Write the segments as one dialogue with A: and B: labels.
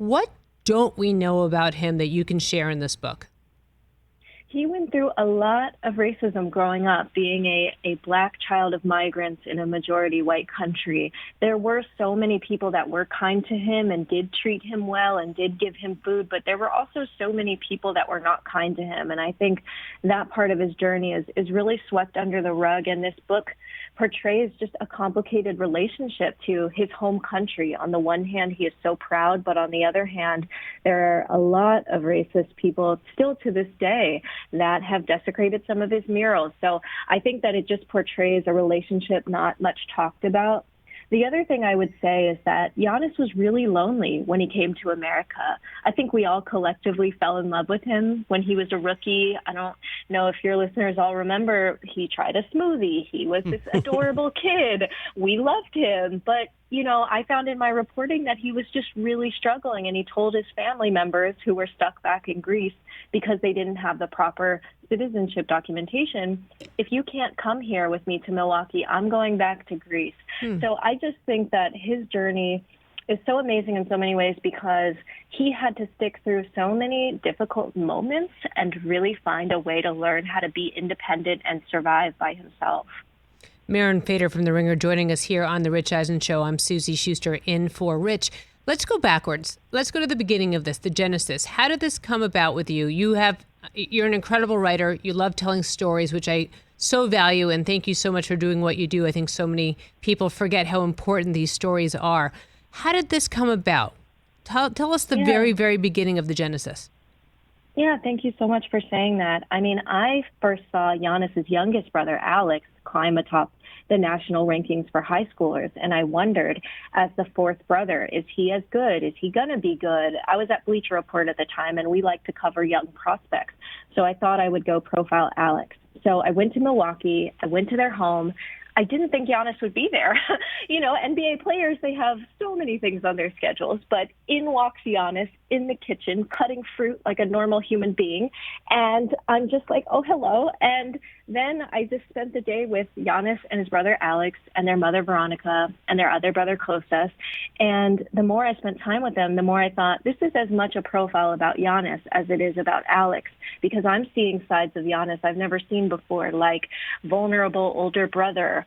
A: What don't we know about him that you can share in this book?
B: He went through a lot of racism growing up, being a black child of migrants in a majority white country. There were so many people that were kind to him and did treat him well and did give him food, but there were also so many people that were not kind to him. And I think that part of his journey is really swept under the rug. And this book portrays just a complicated relationship to his home country. On the one hand, he is so proud, but on the other hand, there are a lot of racist people still to this day that have desecrated some of his murals. So I think that it just portrays a relationship not much talked about. The other thing I would say is that Giannis was really lonely when he came to America. I think we all collectively fell in love with him when he was a rookie. I don't know if your listeners all remember, he tried a smoothie. He was this adorable kid. We loved him. But, you know, I found in my reporting that he was just really struggling, and he told his family members who were stuck back in Greece because they didn't have the proper citizenship documentation, if you can't come here with me to Milwaukee, I'm going back to Greece. So I just think that his journey is so amazing in so many ways because he had to stick through so many difficult moments and really find a way to learn how to be independent and survive by himself.
A: Mirin Fader from The Ringer joining us here on The Rich Eisen Show. I'm Suzy Shuster in for Rich. Let's go backwards. Let's go to the beginning of this, the genesis. How did this come about with you? You're an incredible writer. You love telling stories, which I so value, and thank you so much for doing what you do. I think so many people forget how important these stories are. How did this come about? Tell us the very, very beginning of the genesis.
B: Yeah, thank you so much for saying that. I mean, I first saw Giannis's youngest brother, Alex, climb atop the national rankings for high schoolers. And I wondered, as the fourth brother, is he as good? Is he going to be good? I was at Bleacher Report at the time, and we like to cover young prospects. So I thought I would go profile Alex. So I went to Milwaukee. I went to their home. I didn't think Giannis would be there. You know, NBA players, they have so many things on their schedules, but in walks Giannis in the kitchen, cutting fruit like a normal human being. And I'm just like, oh, hello. And then I just spent the day with Giannis and his brother Alex and their mother Veronica and their other brother Kostas. And the more I spent time with them, the more I thought this is as much a profile about Giannis as it is about Alex, because I'm seeing sides of Giannis I've never seen before, like vulnerable older brother,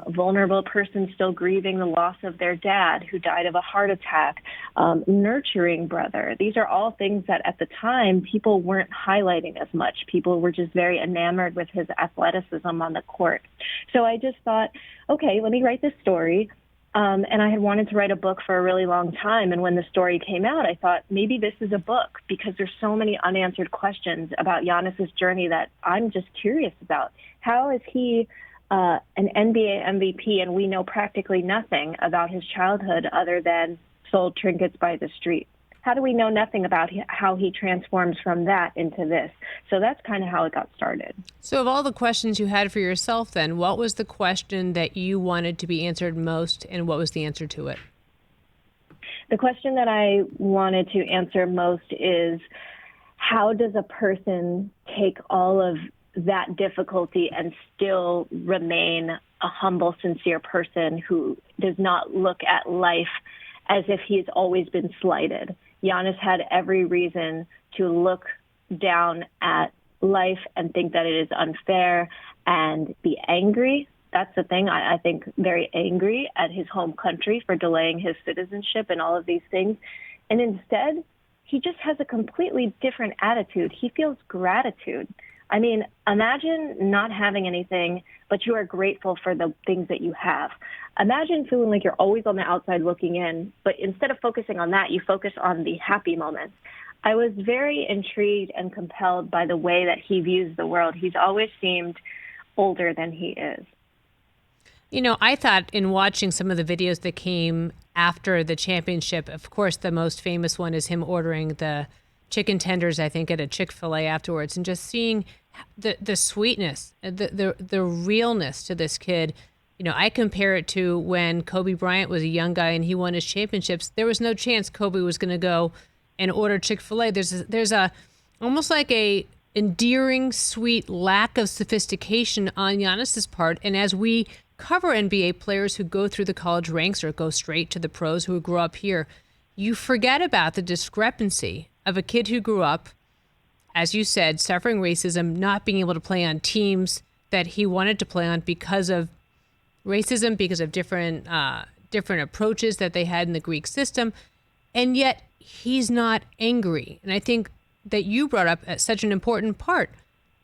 B: vulnerable person still grieving the loss of their dad who died of a heart attack, nurturing brother. These are all things that at the time people weren't highlighting as much. People were just very enamored with his athleticism on the court. So I just thought, okay, let me write this story. And I had wanted to write a book for a really long time. And when the story came out, I thought maybe this is a book because there's so many unanswered questions about Giannis's journey that I'm just curious about. How is he an NBA MVP, and we know practically nothing about his childhood other than sold trinkets by the street? How do we know nothing about how he transforms from that into this? So that's kind of how it got started.
A: So of all the questions you had for yourself then, what was the question that you wanted to be answered most, and what was the answer to it?
B: The question that I wanted to answer most is, how does a person take all of that difficulty and still remain a humble, sincere person who does not look at life as if he's always been slighted? Giannis had every reason to look down at life and think that it is unfair and be angry. That's the thing. I think very angry at his home country for delaying his citizenship and all of these things. And instead, he just has a completely different attitude. He feels gratitude. I mean, imagine not having anything, but you are grateful for the things that you have. Imagine feeling like you're always on the outside looking in, but instead of focusing on that, you focus on the happy moments. I was very intrigued and compelled by the way that he views the world. He's always seemed older than he is.
A: You know, I thought in watching some of the videos that came after the championship, of course, the most famous one is him ordering the chicken tenders, I think, at a Chick-fil-A afterwards, and just seeing the sweetness, the realness to this kid. You know, I compare it to when Kobe Bryant was a young guy and he won his championships. There was no chance Kobe was going to go and order Chick-fil-A. There's a almost like a endearing, sweet lack of sophistication on Giannis's part. And as we cover NBA players who go through the college ranks or go straight to the pros who grew up here, you forget about the discrepancy of a kid who grew up, as you said, suffering racism, not being able to play on teams that he wanted to play on because of racism, because of different approaches that they had in the Greek system. And yet he's not angry. And I think that you brought up such an important part.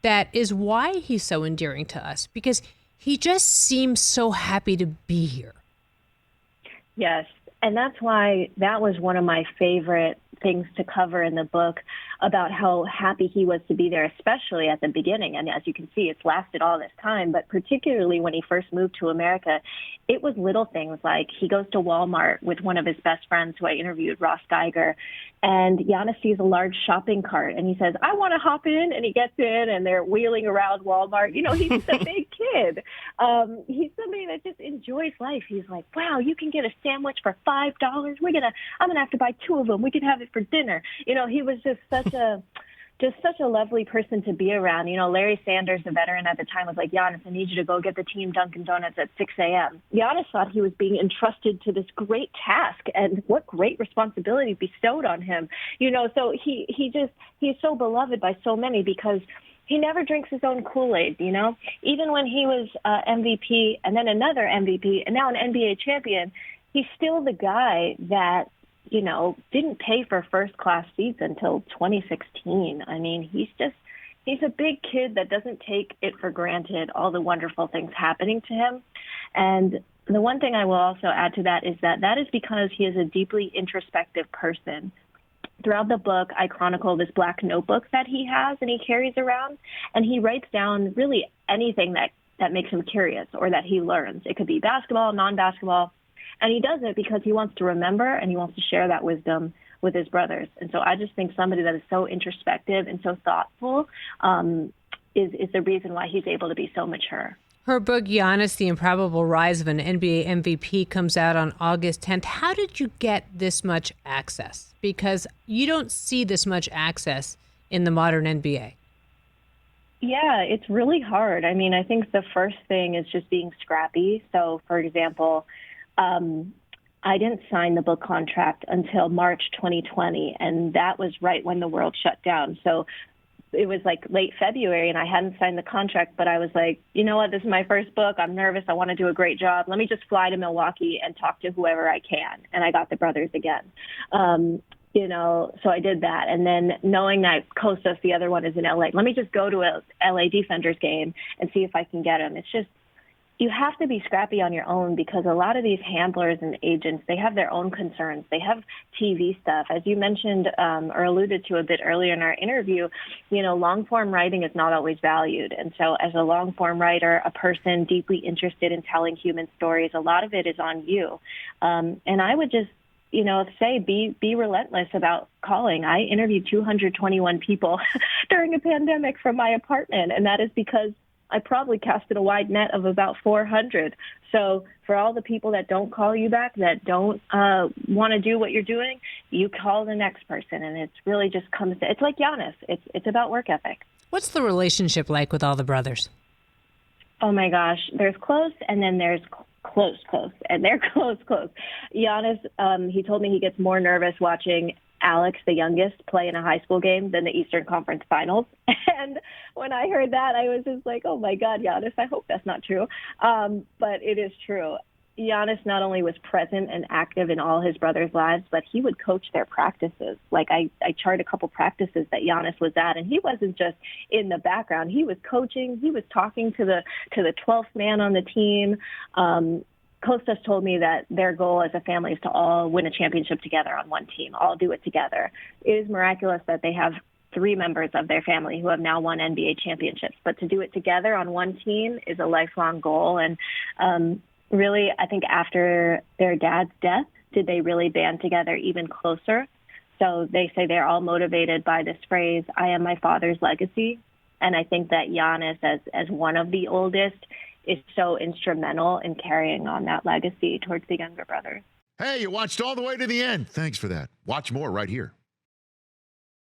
A: That is why he's so endearing to us, because he just seems so happy to be here.
B: Yes. And that's why that was one of my favorite things to cover in the book, about how happy he was to be there, especially at the beginning. And as you can see, it's lasted all this time, but particularly when he first moved to America, it was little things like he goes to Walmart with one of his best friends who I interviewed, Ross Geiger, and Giannis sees a large shopping cart and he says, I want to hop in. And he gets in and they're wheeling around Walmart. You know, he's just a big kid. He's somebody that just enjoys life. He's like, wow, you can get a sandwich for $5. I'm going to have to buy 2 of them. We can have it for dinner. You know, he was just such a lovely person to be around. You know, Larry Sanders, the veteran at the time, was like, Giannis, I need you to go get the team Dunkin' Donuts at 6 a.m. Giannis thought he was being entrusted to this great task, and what great responsibility bestowed on him. You know, so he's so beloved by so many because he never drinks his own Kool-Aid, you know? Even when he was MVP and then another MVP and now an NBA champion, he's still the guy that, you know, didn't pay for first-class seats until 2016. I mean, he's a big kid that doesn't take it for granted, all the wonderful things happening to him. And the one thing I will also add to that is that is because he is a deeply introspective person. Throughout the book, I chronicle this black notebook that he has and he carries around, and he writes down really anything that makes him curious or that he learns. It could be basketball, non-basketball. And he does it because he wants to remember and he wants to share that wisdom with his brothers. And so I just think somebody that is so introspective and so thoughtful is the reason why he's able to be so mature.
A: Her book, Giannis, The Improbable Rise of an NBA MVP, comes out on August 10th. How did you get this much access? Because you don't see this much access in the modern NBA.
B: Yeah, it's really hard. I mean, I think the first thing is just being scrappy. So, for example, I didn't sign the book contract until March 2020, and that was right when the world shut down. So it was like late February, and I hadn't signed the contract, but I was like, you know what, this is my first book. I'm nervous. I want to do a great job. Let me just fly to Milwaukee and talk to whoever I can. And I got the brothers again. You know, so I did that. And then knowing that Kostas, the other one, is in LA, let me just go to a LA Defenders game and see if I can get him. It's just, you have to be scrappy on your own because a lot of these handlers and agents, they have their own concerns. They have TV stuff. As you mentioned or alluded to a bit earlier in our interview, you know, long-form writing is not always valued. And so as a long-form writer, a person deeply interested in telling human stories, a lot of it is on you. And I would just, you know, say be relentless about calling. I interviewed 221 people during a pandemic from my apartment, and that is because I probably casted a wide net of about 400. So for all the people that don't call you back, that don't want to do what you're doing, you call the next person. And it's really just it's like Giannis. It's about work ethic.
A: What's the relationship like with all the brothers?
B: Oh, my gosh. There's close, and then there's close, and they're close. Giannis, he told me he gets more nervous watching Alex, the youngest, play in a high school game than the Eastern Conference Finals. And when I heard that, I was just like, oh, my God, Giannis, I hope that's not true. But it is true. Giannis not only was present and active in all his brothers' lives, but he would coach their practices. Like I charted a couple practices that Giannis was at, and he wasn't just in the background. He was coaching. He was talking to the 12th man on the team. Kostas told me that their goal as a family is to all win a championship together on one team, all do it together. It is miraculous that they have 3 members of their family who have now won NBA championships, but to do it together on one team is a lifelong goal. And really, I think after their dad's death, did they really band together even closer? So they say they're all motivated by this phrase, I am my father's legacy. And I think that Giannis, as one of the oldest, is so instrumental in carrying on that legacy towards the younger brothers.
C: Hey, you watched all the way to the end. Thanks for that. Watch more right here.